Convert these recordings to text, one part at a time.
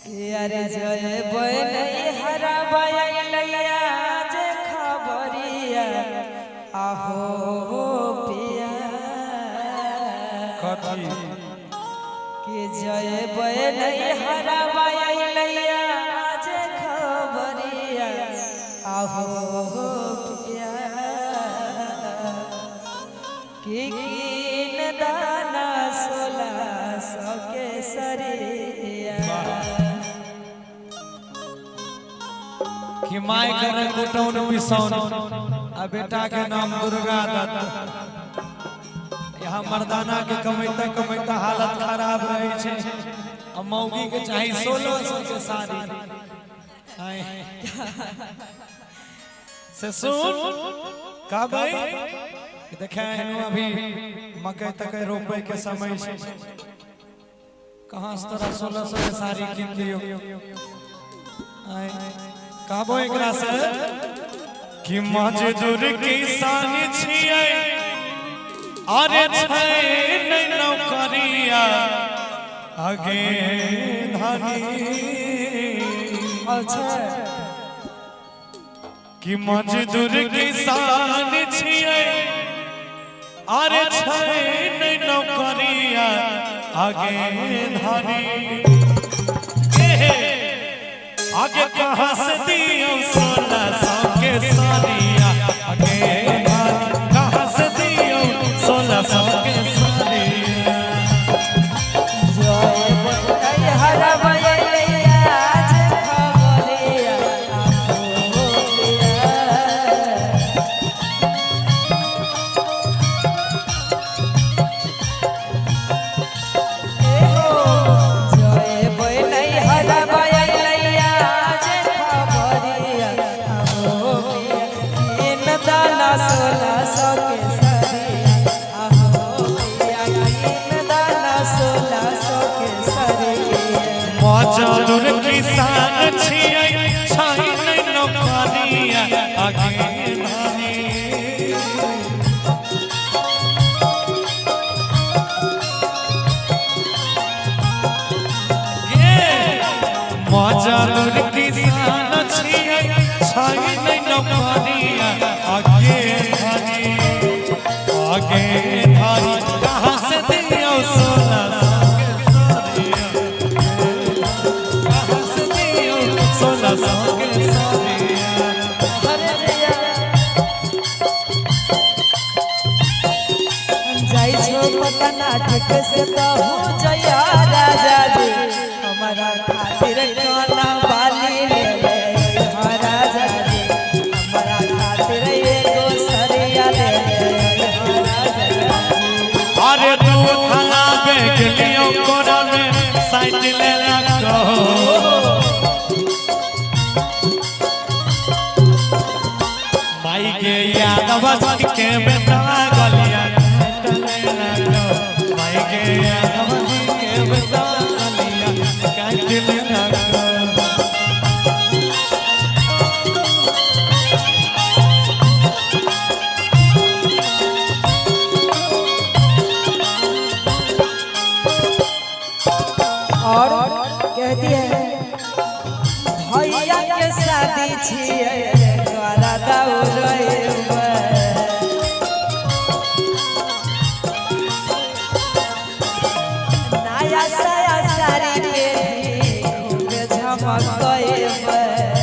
अरे जय बने हरा बयलैया जे खबरिया आहो पिया कथी के जय बने हरा बयलैया जे खबरिया आहो पिया के कीन दाना 1600 के सरिया कि माय करे कुटौन पिसौन आ बेटा के नाम दुर्गा दत्त। यहाँ मर्दाना के कमैता कमैता हालत खराब रहे छे आ मौगी के चाही 1600 के साड़ी। आय से सुन का भाई देखे हनु अभी मकई तकई रोपे के समय छे कहां से तोरा 1600 के साड़ी किन दियो। आय कहबो एकरा से कि मजदूर किसान छियै अरे छै नै नौकरिया आगे धानी अच्छा कि मजदूर किसान छियै अरे छै नै नौकरिया आगे धानी आगे कहाँ से दियो 1600 के साड़िया आगे कहाँ से दियो 1600 के साड़िया। जय बने हरा बयलैया जे खबरिया आहो पिया जय बने हरा बयलैया जे खबरिया आहो पिया इन दाना 1600 के सरिया आहो पिया इन दाना 1600 के सरिया मजदूर किसान छियै छै नै नौकरिया आगे धानी मजदूर किसान छियै छै नै नौकरिया आगे धानी आगे धानी कहाँ से दियो 1600 के साड़िया कहाँ से दियो 1600 के साड़िया। जाई छो पटना ठेक से तो हो जया राजा जी हमारा खातिर कोना बाली ले ले हाँ राजा जी हमारा खातिर एगो सरिया ले ले हाँ राजा जी अरे तू खाना पे गेलियो कोना में साइकिल रखो माई के याद बच के बेटा गलिया माई के याद बच के बेटा गलिया काटिल रखो। और कहती है भैया के शादी छिए द्वारा दौड़े नया साया साड़ी के खूब झमक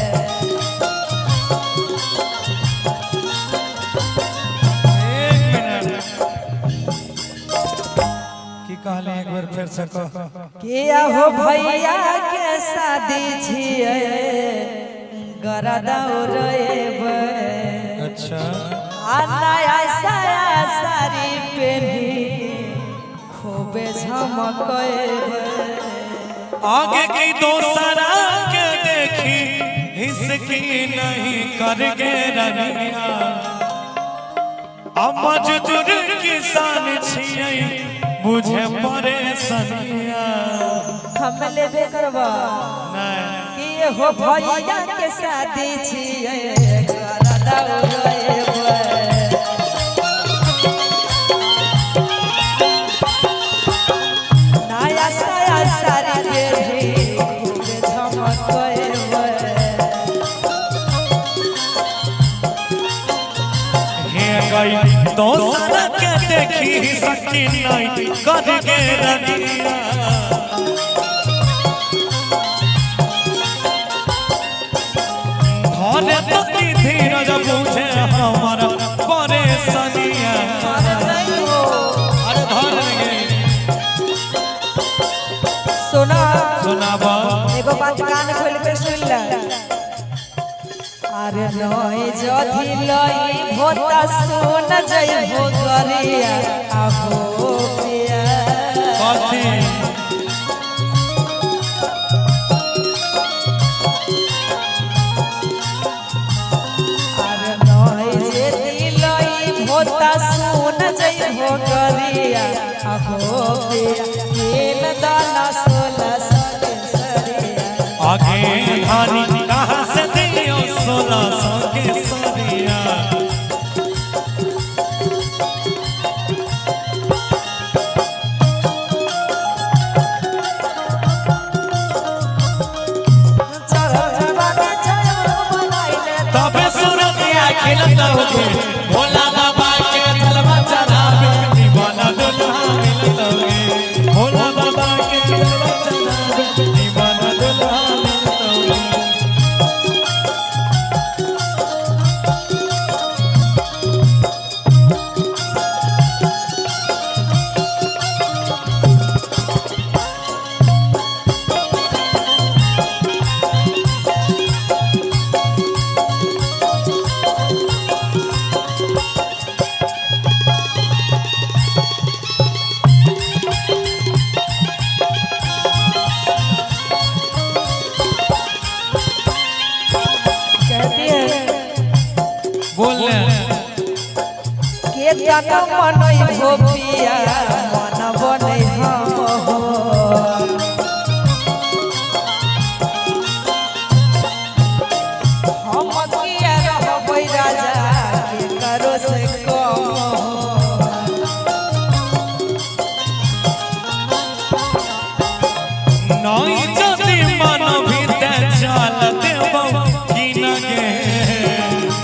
की कहले एक बार फिर से कह किया हो भैया के शादी छिए गरा दौड़े अच्छा आ नया साया साड़ी पहनी खूबे झमकैबे आगे की दोसरा के देखी हिसकी नहीं कर गे रनिया अब मजदूर किसान छियै मुझे परेशानिया हम लेबे करबा नहीं कि हो भैया के शादी छिए गरा दौड़े नया साया साड़ी पहनी खूबे सकी नहीं कर के रनिया धरे तकी धीरज बुझे हमारा परेशानिया अरे धर गे सुना सुनाबा एगो बात कान खोल के सुन ले अरे नई जधि लई भोता सुन जय भोगरिया आहो पिया कथी अरे नई जधि लई भोता सुन जय भोगरिया आहो पिया केल दाना सोला सरिया आगे धानी कहाँ से दियो 1600 के सरिया तबे सूरतिया खिलता होगे भोला बाबा के जलवा चढ़ावे दीवाना दुल्हा मिलता होगे भोला बाबा के जलवा चढ़ावे दीवाना दुल्हा मिलता होगे कहती है बोल ले के तना मनई हो पिया मन बनै हम हो हम किया रहबै राजा के करो से कम नई जति मन भीते चल देबो कि न गे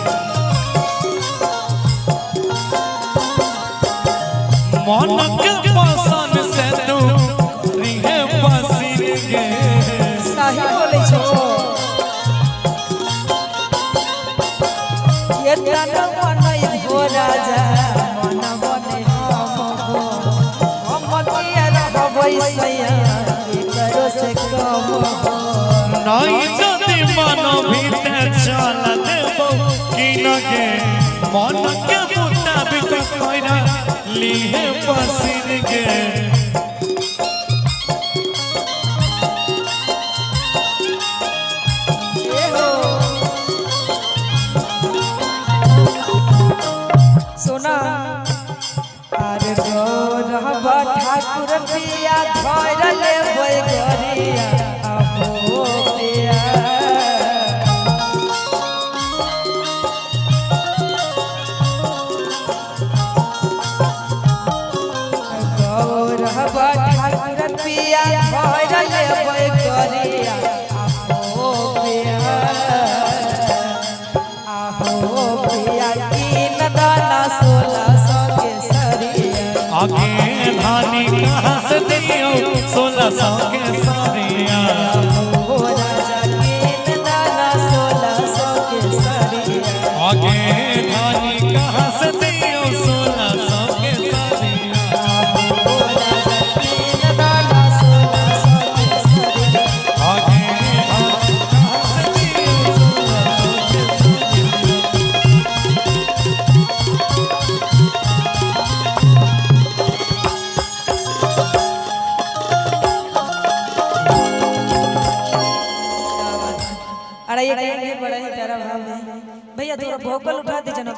मन के पसंद से तू रिहे पसीन गे सही बोलै छो के तना मनई हो राजा मन बनै हम हो हम किया रहबै सैया के करो से कम हो नई जति मन भीते चल देबो कि न गे मन के मुताबिक कोइना लिहे पसीन गे सोना अरे गौरवा ठाकुर पिया धर ले गरिया आहो पिया गौरवा ठाकुर पिया धर ले गरिया आहो पिया आहो पिया तीन दाना 1600 के सरिया आगे धानी कहाँ से दियो 1600 के सरिया हो राजा तीन दाना 1600 के सरिया आगे धानी कहाँ से दियो 1600 के सरिया हो राजा तीन दाना 1600 के सरिया आगे धानी कहाँ से दियो 1600 के सरिया अरे ये बड़ा ही प्यारा भाव है भैया थोड़ा भोकल उठा दीजिए ना।